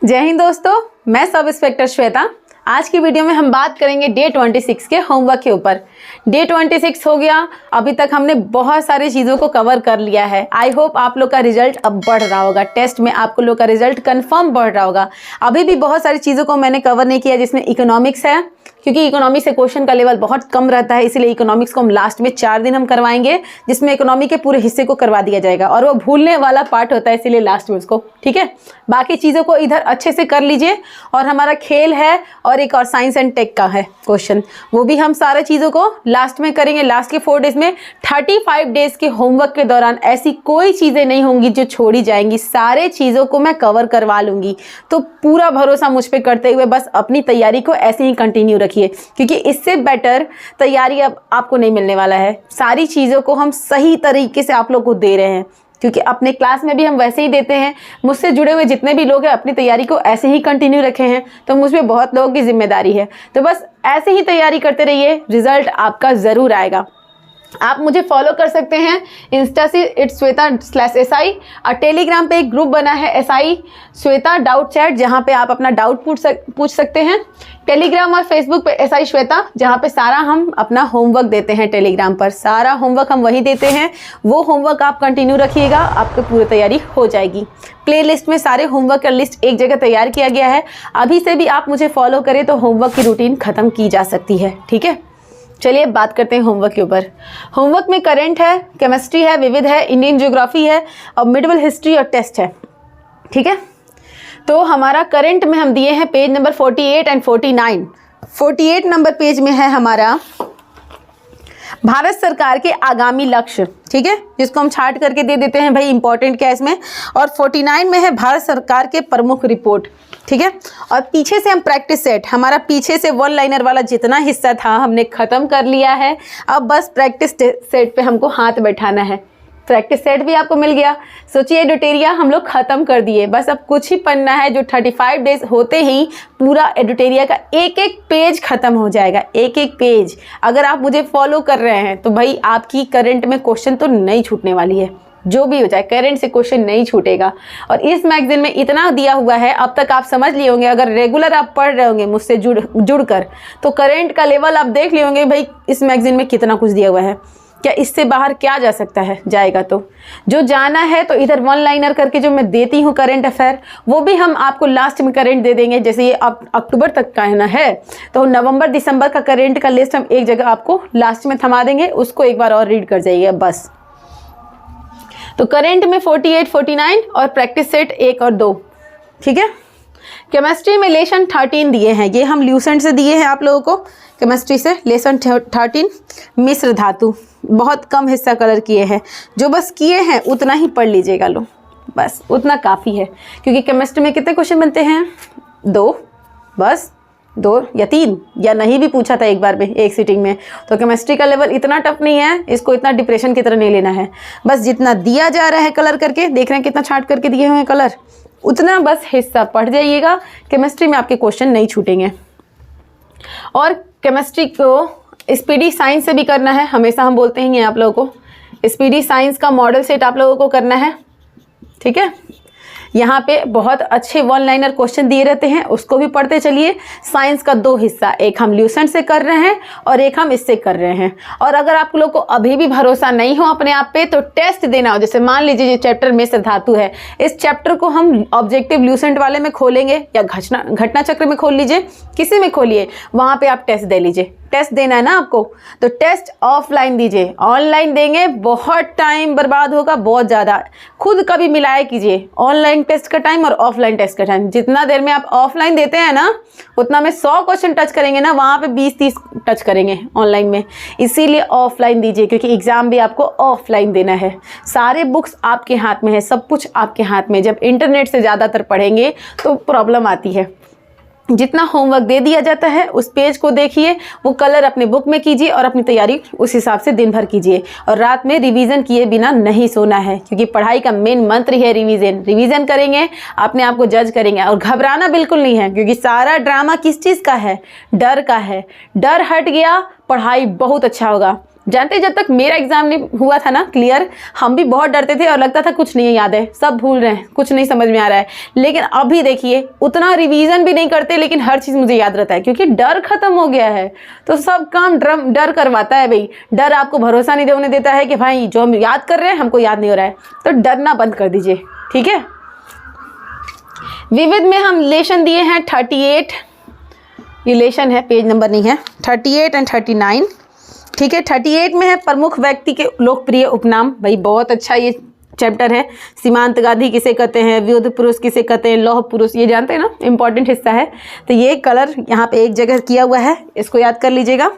जय हिंद दोस्तों, मैं सब इंस्पेक्टर श्वेता। आज की वीडियो में हम बात करेंगे डे 26 के होमवर्क के ऊपर। डे 26 हो गया, अभी तक हमने बहुत सारी चीज़ों को कवर कर लिया है। आई होप आप लोग का रिजल्ट अब बढ़ रहा होगा, टेस्ट में आपको लोग का रिजल्ट कंफर्म बढ़ रहा होगा। अभी भी बहुत सारी चीज़ों को मैंने कवर नहीं किया, जिसमें इकोनॉमिक्स है, क्योंकि इकोनॉमिक्स से क्वेश्चन का लेवल बहुत कम रहता है, इसलिए इकोनॉमिक्स को हम लास्ट में 4 दिन हम करवाएंगे, जिसमें इकोनॉमी के पूरे हिस्से को करवा दिया जाएगा और वो भूलने वाला पार्ट होता है, इसीलिए लास्ट में उसको, ठीक है। बाकी चीज़ों को इधर अच्छे से कर लीजिए। और हमारा खेल है और एक और साइंस एंड टेक का है क्वेश्चन, वो भी हम सारे चीज़ों को लास्ट में करेंगे। लास्ट के 4 डेज में 35 डेज के होमवर्क के दौरान ऐसी कोई चीज़ें नहीं होंगी जो छोड़ी जाएंगी, सारे चीज़ों को मैं कवर करवा लूँगी। तो पूरा भरोसा मुझ पर करते हुए बस अपनी तैयारी को ऐसे ही कंटिन्यू रखिए, क्योंकि इससे बेटर तैयारी अब आपको नहीं मिलने वाला है। सारी चीज़ों को हम सही तरीके से आप लोग को दे रहे हैं, क्योंकि अपने क्लास में भी हम वैसे ही देते हैं। मुझसे जुड़े हुए जितने भी लोग हैं अपनी तैयारी को ऐसे ही कंटिन्यू रखे हैं, तो मुझ पे बहुत लोगों की जिम्मेदारी है। तो बस ऐसे ही तैयारी करते रहिए, रिजल्ट आपका ज़रूर आएगा। आप मुझे फॉलो कर सकते हैं इंस्टा से @sweta/SI, और टेलीग्राम पे एक ग्रुप बना है SI श्वेता डाउट चैट, जहाँ पे आप अपना डाउट पूछ सकते हैं। टेलीग्राम और फेसबुक पे SI श्वेता, जहाँ पे सारा हम अपना होमवर्क देते हैं। टेलीग्राम पर सारा होमवर्क हम वहीं देते हैं, वो होमवर्क आप कंटिन्यू रखिएगा, आपकी पूरी तैयारी हो जाएगी। प्ले लिस्ट में सारे होमवर्क का लिस्ट एक जगह तैयार किया गया है। अभी से भी आप मुझे फॉलो करें तो होमवर्क की रूटीन ख़त्म की जा सकती है, ठीक है। चलिए बात करते हैं होमवर्क के ऊपर। होमवर्क में करंट है, केमिस्ट्री है, विविध है, इंडियन ज्योग्राफी है और मिडिवल हिस्ट्री और टेस्ट है, ठीक है। तो हमारा करंट में हम दिए हैं page number 48 and 49। 48 number page में है हमारा भारत सरकार के आगामी लक्ष्य, ठीक है, जिसको हम छाट करके दे देते हैं भाई इंपॉर्टेंट क्या है इसमें। और 49 में है भारत सरकार के प्रमुख रिपोर्ट, ठीक है। और पीछे से हम प्रैक्टिस सेट, हमारा पीछे से 1 लाइनर वाला जितना हिस्सा था हमने ख़त्म कर लिया है। अब बस प्रैक्टिस सेट पे हमको हाथ बैठाना है। प्रैक्टिस सेट भी आपको मिल गया। सोचिए एडुटेरिया हम लोग ख़त्म कर दिए, बस अब कुछ ही पन्ना है, जो 35 डेज होते ही पूरा एडुटेरिया का एक एक पेज ख़त्म हो जाएगा। एक एक पेज अगर आप मुझे फॉलो कर रहे हैं तो भाई आपकी करंट में क्वेश्चन तो नहीं छूटने वाली है। जो भी हो जाए करंट से क्वेश्चन नहीं छूटेगा। और इस मैगजीन में इतना दिया हुआ है, अब तक आप समझ लिए होंगे, अगर रेगुलर आप पढ़ रहे होंगे मुझसे जुड़ कर, तो करंट का लेवल आप देख लिए होंगे भाई इस मैगजीन में कितना कुछ दिया हुआ है। क्या इससे बाहर क्या जा सकता है, जाएगा तो जो जाना है। तो इधर 1 लाइनर करके जो मैं देती हूँ करंट अफेयर, वो भी हम आपको लास्ट में करंट दे देंगे। जैसे ये अब अक्टूबर तक का है, तो नवंबर दिसंबर का करंट का लिस्ट हम एक जगह आपको लास्ट में थमा देंगे, उसको एक बार और रीड कर जाइए बस। तो करंट में 48, 49 और प्रैक्टिस सेट 1 और 2, ठीक है। केमिस्ट्री में लेसन 13 दिए हैं, ये हम ल्यूसेंट से दिए हैं आप लोगों को। केमिस्ट्री से लेसन 13 मिश्र धातु, बहुत कम हिस्सा कलर किए हैं, जो बस किए हैं उतना ही पढ़ लीजिएगा लो, बस उतना काफ़ी है। क्योंकि केमिस्ट्री में कितने क्वेश्चन बनते हैं? 2, बस 2 या 3, या नहीं भी पूछा था एक बार में एक सीटिंग में। तो केमिस्ट्री का लेवल इतना टफ नहीं है, इसको इतना डिप्रेशन की तरह नहीं लेना है। बस जितना दिया जा रहा है कलर करके, देख रहे हैं कितना छाट करके दिए हुए हैं कलर, उतना बस हिस्सा पढ़ जाइएगा। केमिस्ट्री में आपके क्वेश्चन नहीं छूटेंगे। और केमिस्ट्री को स्पीडी साइंस से भी करना है, हमेशा हम बोलते हैं आप लोगों को स्पीडी साइंस का मॉडल सेट आप लोगों को करना है, ठीक है। यहाँ पे बहुत अच्छे 1 लाइनर क्वेश्चन दिए रहते हैं, उसको भी पढ़ते चलिए। साइंस का 2 हिस्सा, एक हम ल्यूसेंट से कर रहे हैं और एक हम इससे कर रहे हैं। और अगर आप लोग को अभी भी भरोसा नहीं हो अपने आप पे, तो टेस्ट देना हो। जैसे मान लीजिए ये चैप्टर मिश्र धातु है, इस चैप्टर को हम ऑब्जेक्टिव ल्यूसेंट वाले में खोलेंगे, या घटना चक्र में खोल लीजिए, किसी में खोलिए, वहाँ पे आप टेस्ट दे लीजिए। टेस्ट देना है ना आपको, तो टेस्ट ऑफलाइन दीजिए। ऑनलाइन देंगे बहुत टाइम बर्बाद होगा, बहुत ज़्यादा। खुद कभी मिलाया कीजिए ऑनलाइन टेस्ट का टाइम और ऑफलाइन टेस्ट का टाइम। जितना देर में आप ऑफलाइन देते हैं ना, उतना में 100 क्वेश्चन टच करेंगे ना, वहाँ पे 20-30 टच करेंगे ऑनलाइन में। इसीलिए ऑफलाइन दीजिए, क्योंकि एग्ज़ाम भी आपको ऑफलाइन देना है। सारे बुक्स आपके हाथ में है, सब कुछ आपके हाथ में। जब इंटरनेट से ज़्यादातर पढ़ेंगे तो प्रॉब्लम आती है। जितना होमवर्क दे दिया जाता है उस पेज को देखिए, वो कलर अपने बुक में कीजिए और अपनी तैयारी उस हिसाब से दिन भर कीजिए। और रात में रिवीजन किए बिना नहीं सोना है, क्योंकि पढ़ाई का मेन मंत्र है रिवीजन करेंगे, अपने आप को जज करेंगे। और घबराना बिल्कुल नहीं है, क्योंकि सारा ड्रामा किस चीज़ का है? डर का है। डर हट गया, पढ़ाई बहुत अच्छा होगा। जानते जब तक मेरा एग्जाम नहीं हुआ था ना क्लियर, हम भी बहुत डरते थे और लगता था कुछ नहीं याद है, सब भूल रहे हैं, कुछ नहीं समझ में आ रहा है। लेकिन अभी देखिए उतना रिवीजन भी नहीं करते लेकिन हर चीज़ मुझे याद रहता है, क्योंकि डर खत्म हो गया है। तो सब काम डर करवाता है भाई। डर आपको भरोसा नहीं होने देता है कि भाई जो हम याद कर रहे हैं हमको याद नहीं हो रहा है, तो डरना बंद कर दीजिए, ठीक है। विविध में हम लेशन दिए हैं 38, ये लेशन है, पेज नंबर नहीं है, 38 एंड 39, ठीक है। 38 में है प्रमुख व्यक्ति के लोकप्रिय उपनाम। भाई बहुत अच्छा ये चैप्टर है। सीमांत गांधी किसे कहते हैं, युद्ध पुरुष किसे कहते हैं, लौह पुरुष, ये जानते हैं ना, इंपॉर्टेंट हिस्सा है। तो ये कलर यहाँ पे एक जगह किया हुआ है, इसको याद कर लीजिएगा।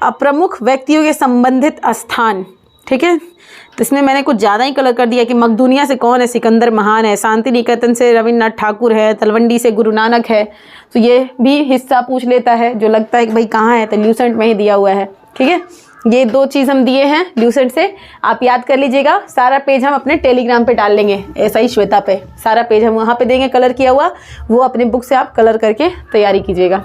अब प्रमुख व्यक्तियों के संबंधित स्थान, ठीक है। तो इसमें मैंने कुछ ज़्यादा ही कलर कर दिया कि मकदूनिया से कौन है, सिकंदर महान है, शांति निकेतन से रविन्द्रनाथ ठाकुर है, तलवंडी से गुरु नानक है। तो ये भी हिस्सा पूछ लेता है, जो लगता है कि भाई कहाँ है, तो ल्यूसेंट में ही दिया हुआ है, ठीक है। ये 2 चीज़ हम दिए हैं ल्यूसेंट से, आप याद कर लीजिएगा। सारा पेज हम अपने टेलीग्राम पे डाल लेंगे, ऐसा ही श्वेता पे सारा पेज हम वहाँ पे देंगे कलर किया हुआ, वो अपने बुक से आप कलर करके तैयारी कीजिएगा।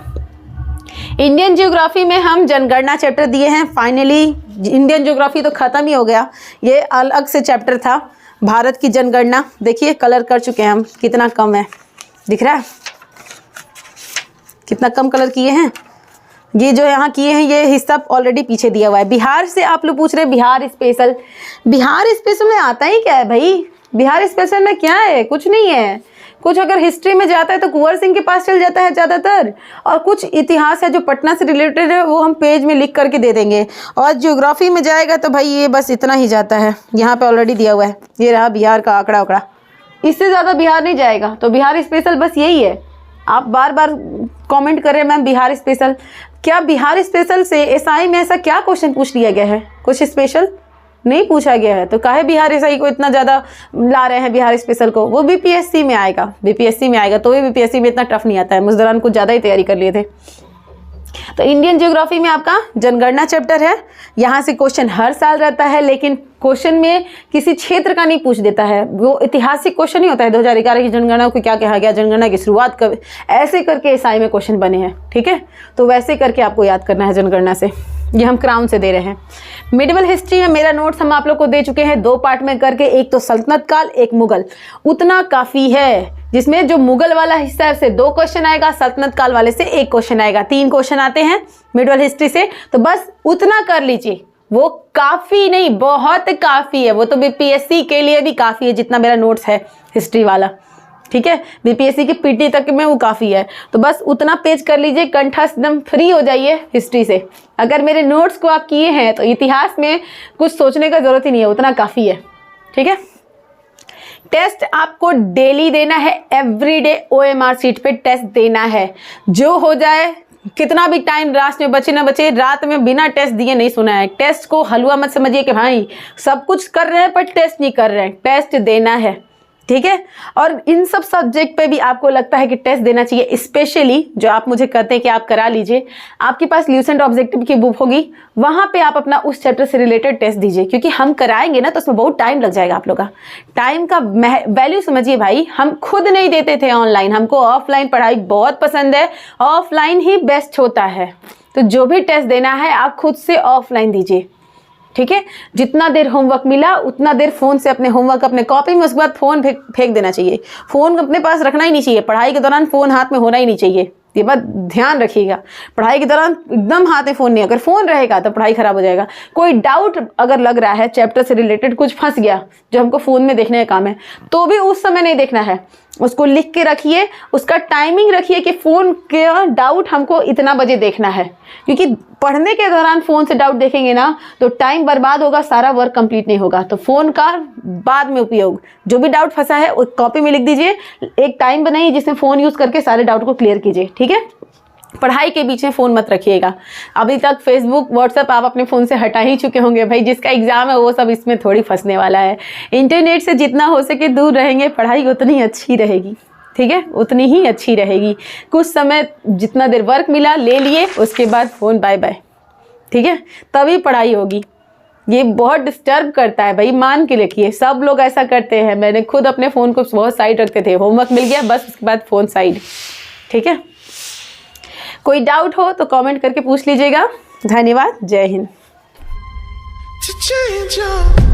इंडियन ज्योग्राफी में हम जनगणना चैप्टर दिए हैं। फाइनली इंडियन ज्योग्राफी तो ख़त्म ही हो गया, ये अलग से चैप्टर था। भारत की जनगणना देखिए कलर कर चुके हैं हम, कितना कम है, दिख रहा है कितना कम कलर किए हैं। ये जो यहाँ किए हैं ये हिस्सा ऑलरेडी पीछे दिया हुआ है। बिहार से आप लोग पूछ रहे हैं, बिहार स्पेशल, बिहार स्पेशल में आता ही क्या है भाई, बिहार स्पेशल में क्या है, कुछ नहीं है। कुछ अगर हिस्ट्री में जाता है तो कुंवर सिंह के पास चल जाता है ज़्यादातर, और कुछ इतिहास है जो पटना से रिलेटेड है वो हम पेज में लिख करके दे देंगे। और ज्योग्राफी में जाएगा तो भाई ये बस इतना ही जाता है, यहाँ पे ऑलरेडी दिया हुआ है, ये रहा बिहार का आंकड़ा उकड़ा, इससे ज़्यादा बिहार नहीं जाएगा। तो बिहार स्पेशल बस यही है। आप बार बार कमेंट कर रहे हैं मैम बिहार स्पेशल, क्या बिहार स्पेशल से एसआई में ऐसा क्या क्वेश्चन पूछ लिया गया है, कुछ स्पेशल नहीं पूछा गया है, तो काहे बिहार एसआई को इतना ज़्यादा ला रहे हैं बिहार स्पेशल को। वो बीपीएससी में आएगा, बीपीएससी में आएगा, तो भी बीपीएससी में इतना टफ नहीं आता है, मुझ दौरान कुछ ज़्यादा ही तैयारी कर लिए थे। तो इंडियन ज्योग्राफी में आपका जनगणना चैप्टर है, यहाँ से क्वेश्चन हर साल रहता है, लेकिन क्वेश्चन में किसी क्षेत्र का नहीं पूछ देता है, वो ऐतिहासिक क्वेश्चन ही होता है। 2011 की जनगणना को क्या कहा गया, जनगणना की शुरुआत कब, ऐसे करके एसआई में क्वेश्चन बने हैं, ठीक है। तो वैसे करके आपको याद करना है जनगणना से, ये हम क्राउन से दे रहे हैं। मिडिवल हिस्ट्री में मेरा नोट्स हम आप लोग को दे चुके हैं 2 पार्ट में करके, एक तो सल्तनत काल, एक मुगल, उतना काफ़ी है। जिसमें जो मुगल वाला हिस्सा है उससे 2 क्वेश्चन आएगा, सल्तनत काल वाले से 1 क्वेश्चन आएगा, 3 क्वेश्चन आते हैं मिडिवल हिस्ट्री से। तो बस उतना कर लीजिए, वो काफ़ी नहीं, बहुत काफ़ी है, वो तो बीपीएससी के लिए भी काफ़ी है जितना मेरा नोट्स है हिस्ट्री वाला, ठीक है। बीपीएससी की पीटी तक में वो काफ़ी है, तो बस उतना पेज कर लीजिए, कंठस्थ एकदम फ्री हो जाइए हिस्ट्री से। अगर मेरे नोट्स को आप किए हैं तो इतिहास में कुछ सोचने का ज़रूरत ही नहीं है, उतना काफ़ी है, ठीक है। टेस्ट आपको डेली देना है, एवरीडे ओएमआर शीट पे टेस्ट देना है, जो हो जाए, कितना भी टाइम रात में बचे ना बचे, रात में बिना टेस्ट दिए नहीं सोना है। टेस्ट को हलवा मत समझिए कि भाई सब कुछ कर रहे हैं पर टेस्ट नहीं कर रहे हैं, टेस्ट देना है, ठीक है। और इन सब सब्जेक्ट पे भी आपको लगता है कि टेस्ट देना चाहिए, स्पेशली जो आप मुझे कहते हैं कि आप करा लीजिए, आपके पास ल्यूसेंट ऑब्जेक्टिव की बुक होगी, वहाँ पे आप अपना उस चैप्टर से रिलेटेड टेस्ट दीजिए, क्योंकि हम कराएंगे ना तो उसमें बहुत टाइम लग जाएगा। आप लोग का टाइम का वैल्यू समझिए भाई, हम खुद नहीं देते थे ऑनलाइन, हमको ऑफलाइन पढ़ाई बहुत पसंद है, ऑफलाइन ही बेस्ट होता है। तो जो भी टेस्ट देना है आप खुद से ऑफलाइन दीजिए, ठीक है। जितना देर होमवर्क मिला उतना देर फ़ोन से अपने होमवर्क अपने कॉपी में, उसके बाद फ़ोन फेंक देना चाहिए। फ़ोन अपने पास रखना ही नहीं चाहिए, पढ़ाई के दौरान फ़ोन हाथ में होना ही नहीं चाहिए, ये बात ध्यान रखिएगा। पढ़ाई के दौरान एकदम हाथ में फ़ोन नहीं, अगर फ़ोन रहेगा तो पढ़ाई ख़राब हो जाएगा। कोई डाउट अगर लग रहा है चैप्टर से रिलेटेड, कुछ फंस गया जो हमको फ़ोन में देखने का काम है, तो भी उस समय नहीं देखना है, उसको लिख के रखिए, उसका टाइमिंग रखिए कि फ़ोन का डाउट हमको इतना बजे देखना है, क्योंकि पढ़ने के दौरान फ़ोन से डाउट देखेंगे ना तो टाइम बर्बाद होगा, सारा वर्क कंप्लीट नहीं होगा। तो फ़ोन का बाद में उपयोग, जो भी डाउट फंसा है उस कॉपी में लिख दीजिए, एक टाइम बनाइए जिसमें फ़ोन यूज़ करके सारे डाउट को क्लियर कीजिए, ठीक है। पढ़ाई के बीच में फ़ोन मत रखिएगा। अभी तक फेसबुक व्हाट्सएप आप अपने फ़ोन से हटा ही चुके होंगे भाई, जिसका एग्ज़ाम है वो सब इसमें थोड़ी फंसने वाला है। इंटरनेट से जितना हो सके दूर रहेंगे, पढ़ाई उतनी अच्छी रहेगी, ठीक है, उतनी ही अच्छी रहेगी। कुछ समय जितना देर वर्क मिला ले लिए, उसके बाद फ़ोन बाय बाय, ठीक है, तभी पढ़ाई होगी। ये बहुत डिस्टर्ब करता है भाई, मान के रखिए, सब लोग ऐसा करते हैं। मैंने खुद अपने फ़ोन को बहुत साइड रखते थे, होमवर्क मिल गया बस उसके बाद फ़ोन साइड, ठीक है। कोई डाउट हो तो कमेंट करके पूछ लीजिएगा। धन्यवाद, जय हिंद। to change your